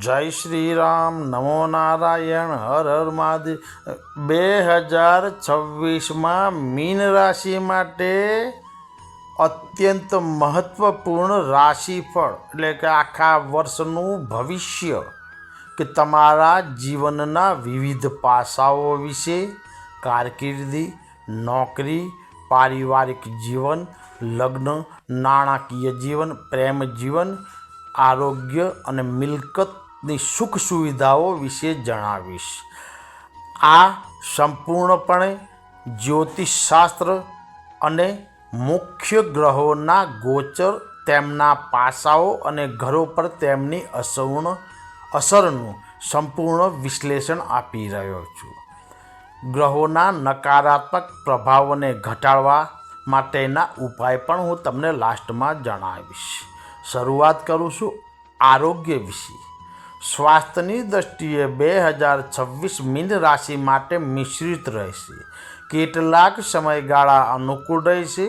જય શ્રી રામ, નમો નારાયણ, હર હર મહાદેવ. 2026માં મીન રાશિ માટે અત્યંત મહત્વપૂર્ણ રાશિફળ એટલે કે આખા વર્ષનું ભવિષ્ય કે તમારા જીવનના વિવિધ પાસાઓ વિશે, કારકિર્દી, નોકરી, પારિવારિક જીવન, લગ્ન, નાણાકીય જીવન, પ્રેમ જીવન, આરોગ્ય અને મિલકતની સુખ સુવિધાઓ વિશે જણાવીશ. આ સંપૂર્ણપણે જ્યોતિષશાસ્ત્ર અને મુખ્ય ગ્રહોના ગોચર, તેમના પાસાઓ અને ઘરો પર તેમની અસરનું સંપૂર્ણ વિશ્લેષણ આપી રહ્યો છું. ગ્રહોના નકારાત્મક પ્રભાવોને ઘટાડવા માટેના ઉપાય પણ હું તમને લાસ્ટમાં જણાવીશ. શરૂઆત કરું છું આરોગ્ય વિશે. સ્વાસ્થ્યની દૃષ્ટિએ 2026 મીન રાશિ માટે મિશ્રિત રહેશે. કેટલાક સમયગાળા અનુકૂળ રહેશે,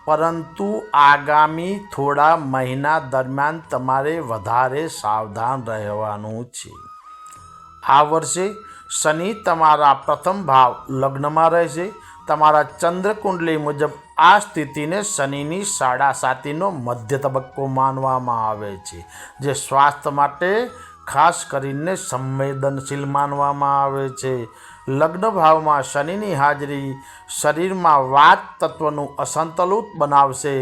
પરંતુ આગામી થોડા મહિના દરમિયાન તમારે વધારે સાવધાન રહેવાનું છે. આ વર્ષે શનિ તમારા પ્રથમ ભાવ લગ્નમાં રહેશે. તમારા ચંદ્ર કુંડલી મુજબ આ સ્થિતિને શનિની સાડાસાતીનો મધ્ય તબક્કો માનવામાં આવે છે, જે સ્વાસ્થ્ય માટે ખાસ કરીને સંવેદનશીલ માનવામાં આવે છે. લગ્ન ભાવમાં શનિની હાજરી શરીરમાં વાત તત્વનું અસંતુલિત બનાવશે.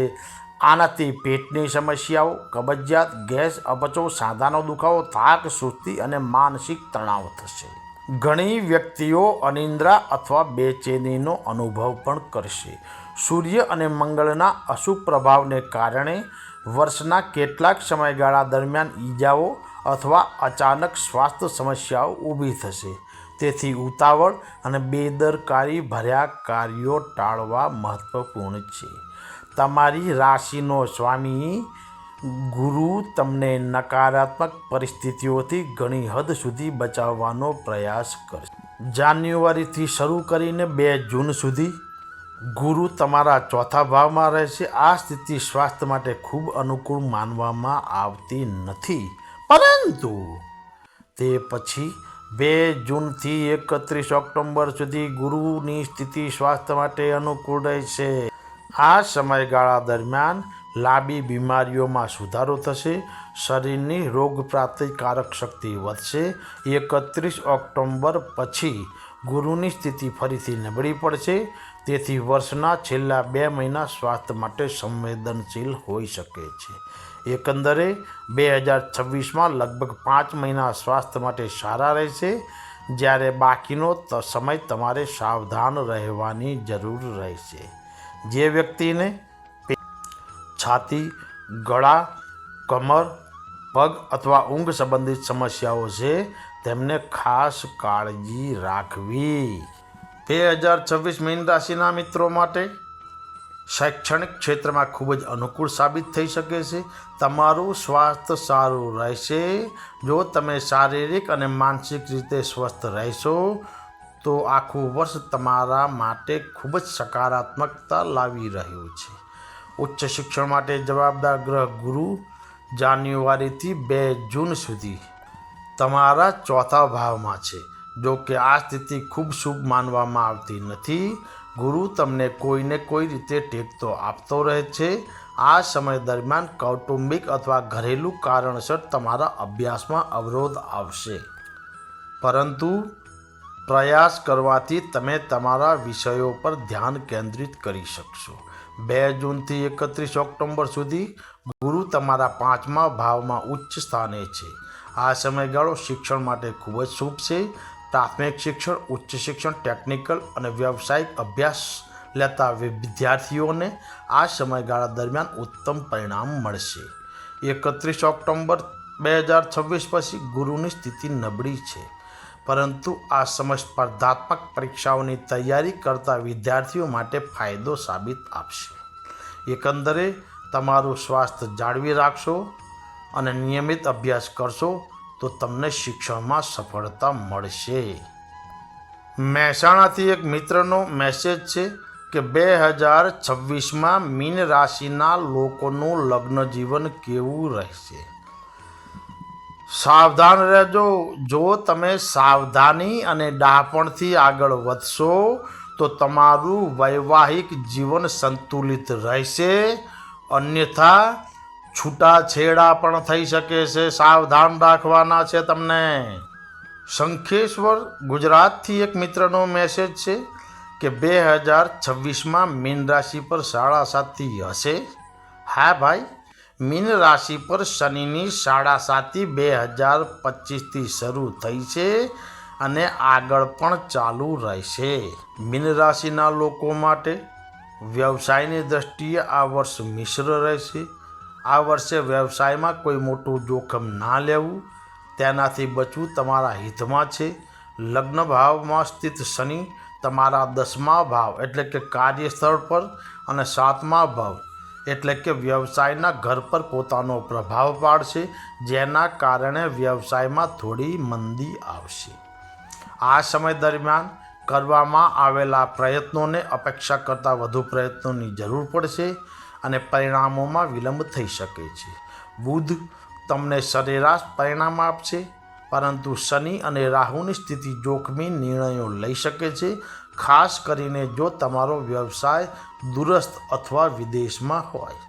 આનાથી પેટની સમસ્યાઓ, કબજિયાત, ગેસ, અપચો, સાંધાનો દુખાવો, થાક, સુસ્તી અને માનસિક તણાવ થશે. ઘણી વ્યક્તિઓ અનિદ્રા અથવા બેચેનીનો અનુભવ પણ કરશે. સૂર્ય અને મંગળના અશુભ પ્રભાવને કારણે વર્ષના કેટલાક સમયગાળા દરમિયાન ઈજાઓ અથવા અચાનક સ્વાસ્થ્ય સમસ્યાઓ ઊભી થશે. તેથી ઉતાવળ અને બેદરકારી ભર્યા કાર્યો ટાળવા મહત્વપૂર્ણ છે. તમારી રાશિનો સ્વામી ગુરુ તમને નકારાત્મક પરિસ્થિતિઓથી ઘણી હદ સુધી બચાવવાનો પ્રયાસ કરશે. જાન્યુઆરીથી શરૂ કરીને 2 જૂન સુધી ગુરુ તમારા ચોથા ભાવમાં રહેશે. આ સ્થિતિ સ્વાસ્થ્ય માટે ખૂબ અનુકૂળ માનવામાં આવતી નથી, પરંતુ તે પછી 2 જૂનથી 31 ઓક્ટોબર સુધી ગુરુની સ્થિતિ સ્વાસ્થ્ય માટે અનુકૂળ રહેશે. આ સમયગાળા દરમિયાન લાંબી બીમારીઓમાં સુધારો થશે. શરીરની રોગપ્રતિકારક શક્તિ વધશે. 31 ઓક્ટોબર પછી ગુરુની સ્થિતિ ફરીથી નબળી પડશે. તેથી વર્ષના છેલ્લા 2 મહિના સ્વાસ્થ્ય માટે સંવેદનશીલ હોઈ શકે છે. એકંદરે 2026માં લગભગ 5 મહિના સ્વાસ્થ્ય માટે સારા રહેશે, જ્યારે બાકીનો સમય તમારે સાવધાન રહેવાની જરૂર રહેશે. જે વ્યક્તિને છાતી, ગળા, કમર, પગ અથવા ઊંઘ સંબંધિત સમસ્યાઓ છે, તેમને ખાસ કાળજી રાખવી. 2026 મીન રાશિના મિત્રો માટે શૈક્ષણિક ક્ષેત્રમાં ખૂબ જ અનુકૂળ સાબિત થઈ શકે છે. તમારું સ્વાસ્થ્ય સારું રહેશે. જો તમે શારીરિક અને માનસિક રીતે સ્વસ્થ રહેશો તો આખું વર્ષ તમારા માટે ખૂબ જ સકારાત્મકતા લાવી રહ્યું છે. ઉચ્ચ શિક્ષણ માટે જવાબદાર ગ્રહ ગુરુ જાન્યુઆરીથી 2 જૂન સુધી તમારા ચોથા ભાવમાં છે. જો કે આ સ્થિતિ ખૂબ શુભ માનવામાં આવતી નથી. ગુરુ તમને કોઈને કોઈ રીતે ટેકો આપતો રહે છે. આ સમય દરમિયાન કૌટુંબિક અથવા ઘરેલું કારણસર તમારા અભ્યાસમાં અવરોધ આવશે, પરંતુ પ્રયાસ કરવાથી તમે તમારા વિષયો પર ધ્યાન કેન્દ્રિત કરી શકશો. 2 જૂનથી 31 ઓક્ટોબર સુધી ગુરુ તમારા 5મા ભાવમાં ઉચ્ચ સ્થાને છે. આ સમયગાળો શિક્ષણ માટે ખૂબ જ શુભ છે. પ્રાથમિક શિક્ષણ, ઉચ્ચ શિક્ષણ, ટેકનિકલ અને વ્યવસાયિક અભ્યાસ લેતા વિદ્યાર્થીઓને આ સમયગાળા દરમિયાન ઉત્તમ પરિણામ મળશે. 31 ઓક્ટોબર 2026 પછી ગુરુની સ્થિતિ નબળી છે, પરંતુ આ સમય સ્પર્ધાત્મક પરીક્ષાઓની તૈયારી કરતા વિદ્યાર્થીઓ માટે ફાયદો સાબિત આપશે. એકંદરે તમારું સ્વાસ્થ્ય જાળવી રાખશો અને નિયમિત અભ્યાસ કરશો તો તમને શિક્ષણમાં સફળતા મળશે. મહેસાણાથી એક મિત્રનો મેસેજ છે કે 2026માં મીન રાશિના લોકોનું લગ્ન જીવન કેવું રહેશે. સાવધાન રહેજો. જો તમે સાવધાની અને ડહાપણથી આગળ વધશો તો તમારું વૈવાહિક જીવન સંતુલિત રહેશે, અન્યથા છૂટાછેડા પણ થઈ શકે છે. સાવધાન રાખવાના છે તમને. શંખેશ્વર ગુજરાતથી એક મિત્રનો મેસેજ છે કે 2026માં મીન રાશિ પર 7.5 હશે. હા ભાઈ, મીન રાશિ પર શનિની 7.5 2025થી શરૂ થઈ છે અને આગળ પણ ચાલુ રહેશે. મીન રાશિના લોકો માટે વ્યવસાયની દ્રષ્ટિએ આ વર્ષ મિશ્ર રહેશે. આ વર્ષે વ્યવસાયમાં કોઈ મોટું જોખમ ના લેવું, તેનાથી બચવું તમારા હિતમાં છે. લગ્ન ભાવમાં સ્થિત શનિ તમારા 10મા ભાવ એટલે કે કાર્યસ્થળ પર અને 7મા ભાવ એટલે કે વ્યવસાયના ઘર પર પોતાનો પ્રભાવ પાડશે, જેના કારણે વ્યવસાયમાં થોડી મંદી આવશે. આ સમય દરમિયાન કરવામાં આવેલા પ્રયત્નોને અપેક્ષા કરતાં વધુ પ્રયત્નોની જરૂર પડશે અને પરિણામોમાં વિલંબ થઈ શકે છે. બુધ તમને સરેરાશ પરિણામ આપશે, પરંતુ શનિ અને રાહુની સ્થિતિ જોખમી નિર્ણયો લઈ શકે છે, ખાસ કરીને જો તમારો વ્યવસાય દૂરસ્થ અથવા વિદેશમાં હોય.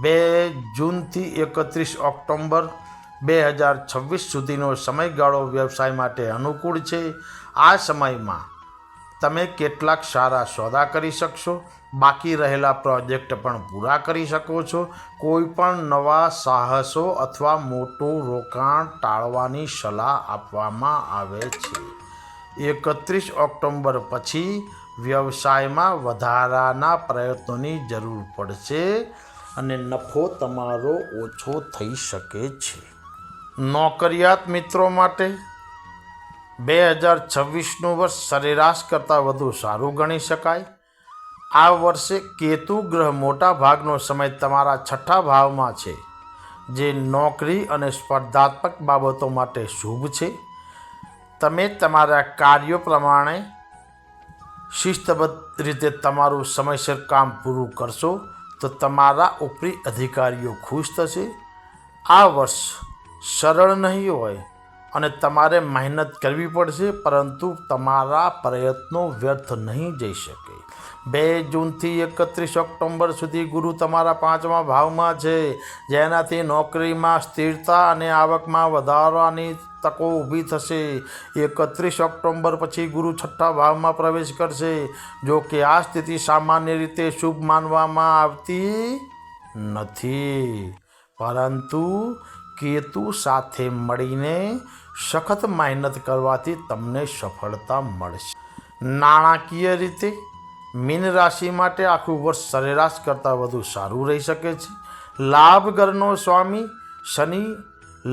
2 જૂનથી 31 ઓક્ટોબર 2026 સુધીનો સમયગાળો વ્યવસાય માટે અનુકૂળ છે. આ સમયમાં તમે કેટલાક સારા સોદા કરી શકશો, બાકી રહેલા પ્રોજેક્ટ પણ પૂરા કરી શકો છો. કોઈ પણ નવા સાહસો અથવા મોટું રોકાણ ટાળવાની સલાહ આપવામાં આવે છે. 31 ઓક્ટોબર પછી વ્યવસાયમાં વધારાના પ્રયત્નોની જરૂર પડશે અને નફો તમારો ઓછો થઈ શકે છે. નોકરિયાત મિત્રો માટે 2026નું વર્ષ સરેરાશ કરતાં વધુ સારું ગણી શકાય. આ વર્ષે કેતુ ગ્રહ મોટા ભાગનો સમય તમારા 6થા ભાવમાં છે, જે નોકરી અને સ્પર્ધાત્મક બાબતો માટે શુભ છે. તમે તમારા કાર્યો પ્રમાણે શિસ્તબદ્ધ રીતે તમારું સમયસર કામ પૂરું કરશો તો તમારા ઉપરી અધિકારીઓ ખુશ થશે. આ વર્ષ સરળ નહીં હોય અને તમારે મહેનત કરવી પડશે, પરંતુ તમારા પ્રયત્નો વ્યર્થ નહીં જઈ શકે. 2 જૂનથી 31 ઓક્ટોબર સુધી ગુરુ તમારા 5મા ભાવમાં છે, જેનાથી નોકરીમાં સ્થિરતા અને આવકમાં વધારાની તકો ઊભી થશે. 31 ઓક્ટોબર પછી ગુરુ 6થા ભાવમાં પ્રવેશ કરશે. જો કે આ સ્થિતિ સામાન્ય રીતે શુભ માનવામાં આવતી નથી, પરંતુ કેતુ સાથે મળીને સખત મહેનત કરવાથી તમને સફળતા મળશે. નાણાકીય રીતે મીન રાશિ માટે આખું વર્ષ સરેરાશ કરતાં વધુ સારું રહી શકે છે. લાભ ઘરનો સ્વામી શનિ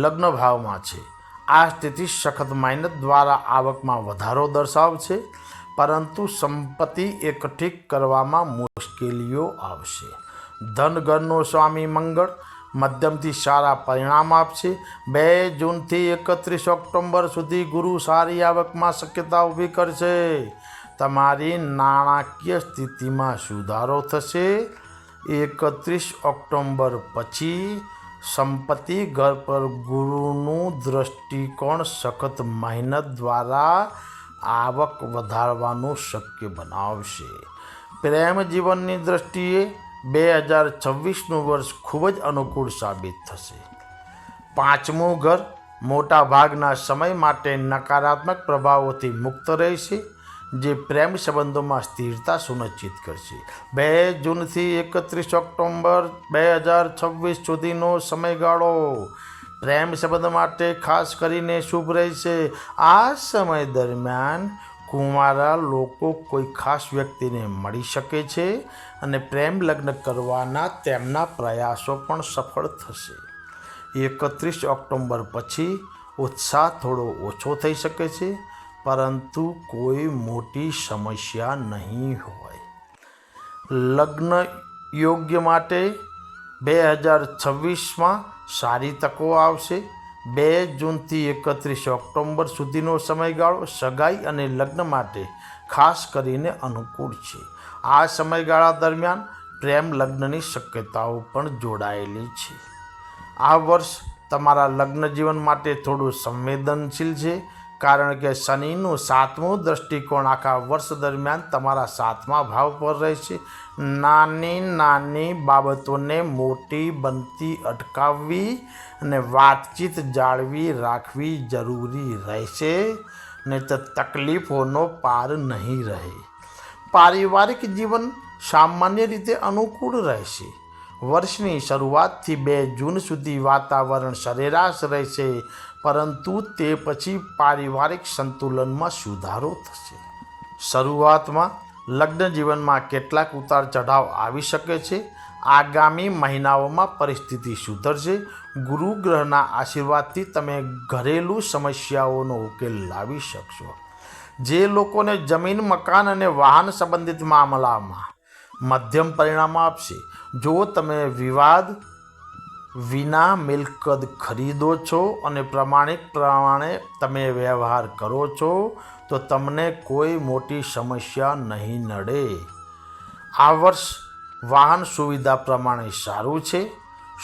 લગ્ન ભાવમાં છે. આ સ્થિતિ સખત મહેનત દ્વારા આવકમાં વધારો દર્શાવશે, પરંતુ સંપત્તિ એકઠી કરવામાં મુશ્કેલીઓ આવશે. ધન ઘરનો સ્વામી મંગળ મધ્યમથી સારા પરિણામ આપશે. 2 જૂનથી 31 ઓક્ટોબર સુધી ગુરુ સારી આવકમાં શક્યતા ઊભી કરશે. તમારી નાણાકીય સ્થિતિમાં સુધારો થશે. 31 ઓક્ટોબર પછી સંપત્તિ ઘર પર ગુરુનું દૃષ્ટિકોણ સખત મહેનત દ્વારા આવક વધારવાનું શક્ય બનાવશે. પ્રેમ જીવનની દ્રષ્ટિએ 2026નું વર્ષ ખૂબ જ અનુકૂળ સાબિત થશે. 5મું ઘર મોટા ભાગના સમય માટે નકારાત્મક પ્રભાવોથી મુક્ત રહેશે, જે પ્રેમ સંબંધોમાં સ્થિરતા સુનિશ્ચિત કરશે. 2 જૂનથી 31 ઓક્ટોબર 2026 સુધીનો સમયગાળો પ્રેમ સંબંધ માટે ખાસ કરીને શુભ રહેશે. આ સમય દરમિયાન કુંવારા લોકો કોઈ ખાસ વ્યક્તિને મળી શકે છે અને પ્રેમ લગ્ન કરવાના તેમના પ્રયાસો પણ સફળ થશે. 31 ઓક્ટોબર પછી ઉત્સાહ થોડો ઓછો થઈ શકે છે, પરંતુ કોઈ મોટી સમસ્યા નહીં હોય. લગ્ન યોગ્ય માટે 2026માં સારી તકો આવશે. 2 જૂનથી 31 ઓક્ટોબર સુધીનો સમયગાળો સગાઈ અને લગ્ન માટે ખાસ કરીને અનુકૂળ છે. આ સમયગાળા દરમિયાન પ્રેમ લગ્નની શક્યતાઓ પણ જોડાયેલી છે. આ વર્ષ તમારા લગ્ન જીવન માટે થોડું સંવેદનશીલ છે, કારણ કે શનિનું 7મું દૃષ્ટિકોણ આખા વર્ષ દરમિયાન તમારા 7મા ભાવ પર રહેશે. નાની નાની બાબતોને મોટી બનતી અટકાવવી અને વાતચીત જાળવી રાખવી જરૂરી રહેશે, નહીં તો તકલીફોનો પાર નહીં રહે. પારિવારિક જીવન સામાન્ય રીતે અનુકૂળ રહેશે. વર્ષની શરૂઆતથી 2 જૂન સુધી વાતાવરણ સરેરાશ રહેશે, પરંતુ તે પછી પારિવારિક સંતુલનમાં સુધારો થશે. શરૂઆતમાં લગ્ન જીવનમાં કેટલાક ઉતાર ચઢાવ આવી શકે છે. આગામી મહિનાઓમાં પરિસ્થિતિ સુધરશે. ગુરુ ગ્રહના આશીર્વાદથી તમે ઘરેલું સમસ્યાઓનો ઉકેલ લાવી શકશો. જે લોકોને જમીન, મકાન અને વાહન સંબંધિત મામલામાં મધ્યમ પરિણામ આપશે. જો તમે વિવાદ વિના મિલકત ખરીદો છો અને પ્રમાણે તમે વ્યવહાર કરો છો, તો તમને કોઈ મોટી સમસ્યા નહીં નડે. આ વર્ષ વાહન સુવિધા પ્રમાણે સારું છે.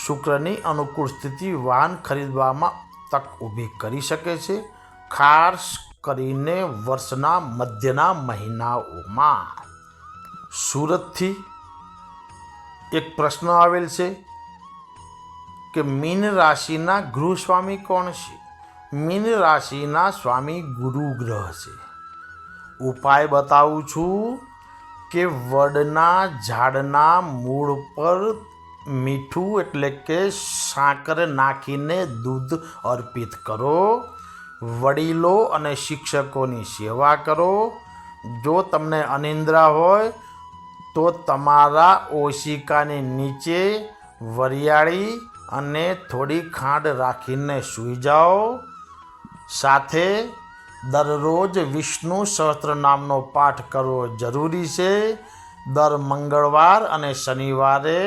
શુક્રની અનુકૂળ સ્થિતિ વાહન ખરીદવામાં તક ઊભી કરી શકે છે, ખાસ કરીને વર્ષના મધ્યના મહિનાઓમાં. સુરતથી એક પ્રશ્ન આવેલ છે કે મીન રાશિના ગૃહ સ્વામી કોણ છે? મીન રાશિના સ્વામી ગુરુ ગ્રહ છે. ઉપાય બતાવું છું કે વડના ઝાડના મૂળ પર મીઠું એટલે કે સાકર નાખીને દૂધ અર્પિત કરો. વડીલો અને શિક્ષકોની સેવા કરો. જો તમને અનિદ્રા હોય તો તમારા ઓશિકાની નીચે વરિયાળી અને થોડી ખાંડ રાખીને સૂઈ જાઓ. સાથે દરરોજ વિષ્ણુ સહસ્ત્રનામનો પાઠ કરવો જરૂરી છે. દર મંગળવાર અને શનિવારે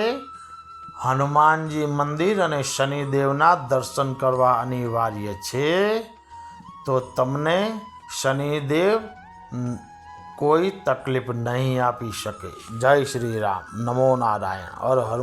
હનુમાનજી મંદિર અને શનિદેવના દર્શન કરવા અનિવાર્ય છે. તો તમને શનિદેવ કોઈ તકલીફ નહીં આપી શકે. જય શ્રી રામ. નમો નારાયણ. હર હર.